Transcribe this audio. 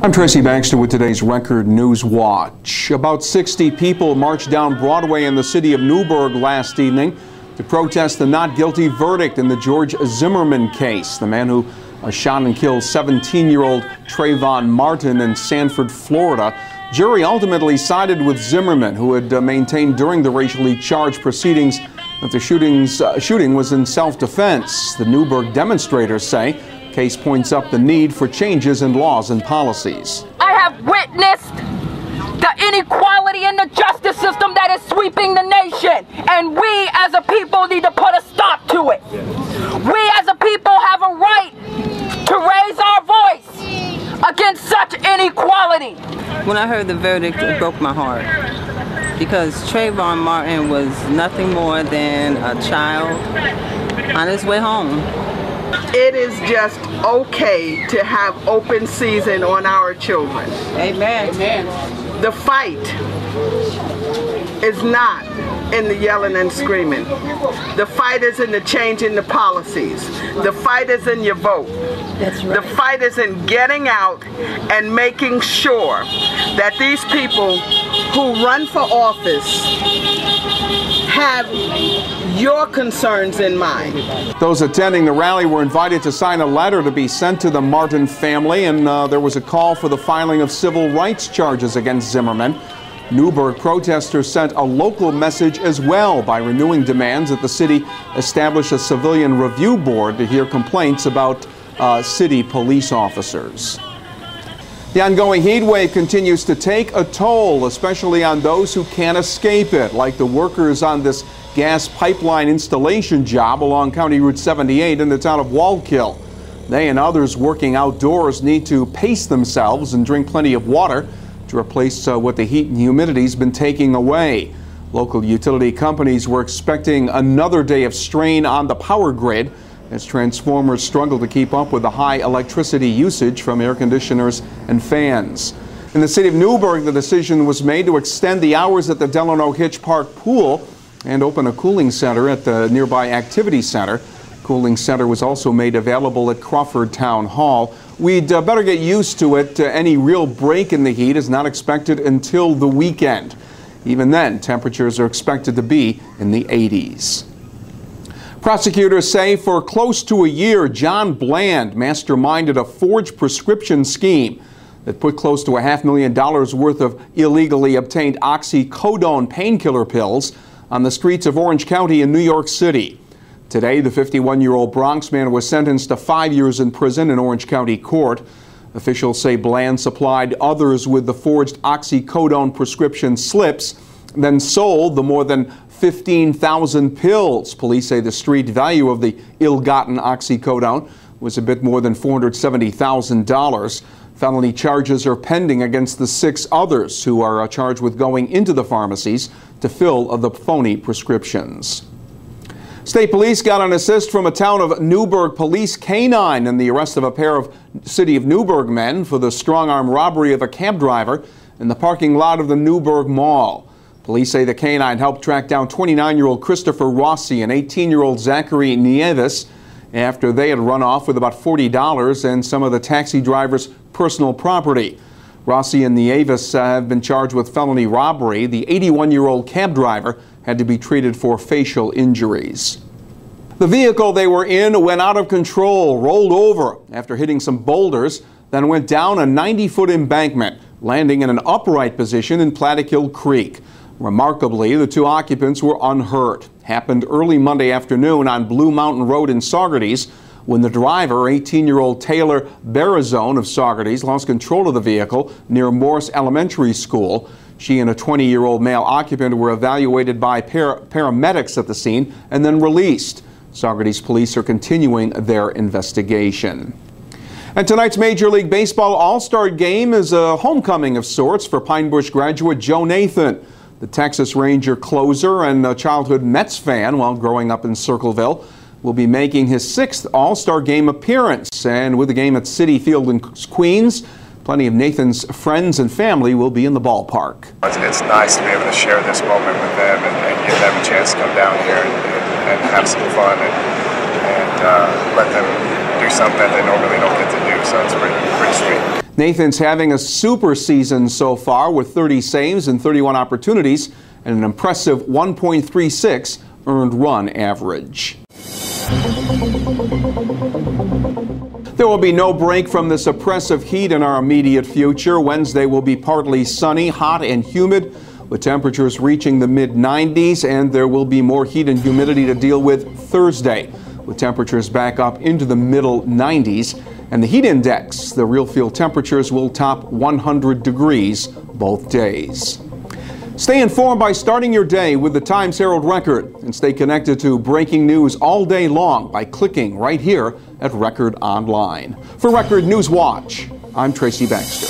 I'm Tracy Baxter with today's Record Newswatch. About 60 people marched down Broadway in the city of Newburgh last evening to protest the not guilty verdict in the George Zimmerman case, the man who shot and killed 17-year-old Trayvon Martin in Sanford, Florida. Jury ultimately sided with Zimmerman, who had maintained during the racially charged proceedings that the shooting was in self-defense. The Newburgh demonstrators say the case points up the need for changes in laws and policies. I have witnessed the inequality in the justice system that is sweeping the nation, and we as a people need to put a stop to it. We as a people have a right to raise our voice against such inequality. When I heard the verdict, it broke my heart, because Trayvon Martin was nothing more than a child on his way home. It is just okay to have open season on our children. Amen. Amen. The fight is not in the yelling and screaming. The fight is in the changing the policies. The fight is in your vote. That's right. The fight is in getting out and making sure that these people who run for office have your concerns in mind. Those attending the rally were invited to sign a letter to be sent to the Martin family, and there was a call for the filing of civil rights charges against Zimmerman. Newburgh protesters sent a local message as well by renewing demands that the city establish a civilian review board to hear complaints about city police officers. The ongoing heat wave continues to take a toll, especially on those who can't escape it, like the workers on this gas pipeline installation job along County Route 78 in the town of Wallkill. They and others working outdoors need to pace themselves and drink plenty of water to replace what the heat and humidity has been taking away. Local utility companies were expecting another day of strain on the power grid as transformers struggle to keep up with the high electricity usage from air conditioners and fans. In the city of Newburgh, the decision was made to extend the hours at the Delano Hitch Park pool and open a cooling center at the nearby activity center. Cooling center was also made available at Crawford Town Hall. We'd better get used to it. Any real break in the heat is not expected until the weekend. Even then, temperatures are expected to be in the 80s. Prosecutors say for close to a year, John Bland masterminded a forged prescription scheme that put close to $500,000 worth of illegally obtained oxycodone painkiller pills on the streets of Orange County in New York City. Today, the 51-year-old Bronx man was sentenced to 5 years in prison in Orange County Court. Officials say Bland supplied others with the forged oxycodone prescription slips, then sold the more than 15,000 pills. Police say the street value of the ill-gotten oxycodone was a bit more than $470,000. Felony charges are pending against the 6 others who are charged with going into the pharmacies to fill the phony prescriptions. State police got an assist from a town of Newburgh police canine in the arrest of a pair of City of Newburgh men for the strong-arm robbery of a cab driver in the parking lot of the Newburgh Mall. Police say the canine helped track down 29-year-old Christopher Rossi and 18-year-old Zachary Nieves after they had run off with about $40 and some of the taxi driver's personal property. Rossi and Nieves have been charged with felony robbery. The 81-year-old cab driver had to be treated for facial injuries. The vehicle they were in went out of control, rolled over after hitting some boulders, then went down a 90-foot embankment, landing in an upright position in Plattekill Creek. Remarkably, the 2 occupants were unhurt. Happened early Monday afternoon on Blue Mountain Road in Saugerties when the driver, 18-year-old Taylor Barazone of Saugerties, lost control of the vehicle near Morse Elementary School. She and a 20-year-old male occupant were evaluated by paramedics at the scene and then released. Saugerties police are continuing their investigation. And tonight's Major League Baseball All-Star Game is a homecoming of sorts for Pine Bush graduate Joe Nathan. The Texas Ranger closer and a childhood Mets fan while growing up in Circleville will be making his 6th All-Star Game appearance. And with the game at Citi Field in Queens, plenty of Nathan's friends and family will be in the ballpark. It's nice to be able to share this moment with them and give them a chance to come down here and have some fun and let them do do something that they normally don't get to do, so it's pretty sweet. Nathan's having a super season so far with 30 saves and 31 opportunities and an impressive 1.36 earned run average. There will be no break from this oppressive heat in our immediate future. Wednesday will be partly sunny, hot and humid, with temperatures reaching the mid-90s, and there will be more heat and humidity to deal with Thursday, with temperatures back up into the middle 90s. And the heat index, the real field temperatures, will top 100 degrees both days. Stay informed by starting your day with the Times-Herald Record, and stay connected to breaking news all day long by clicking right here at Record Online. For Record Newswatch, I'm Tracy Baxter.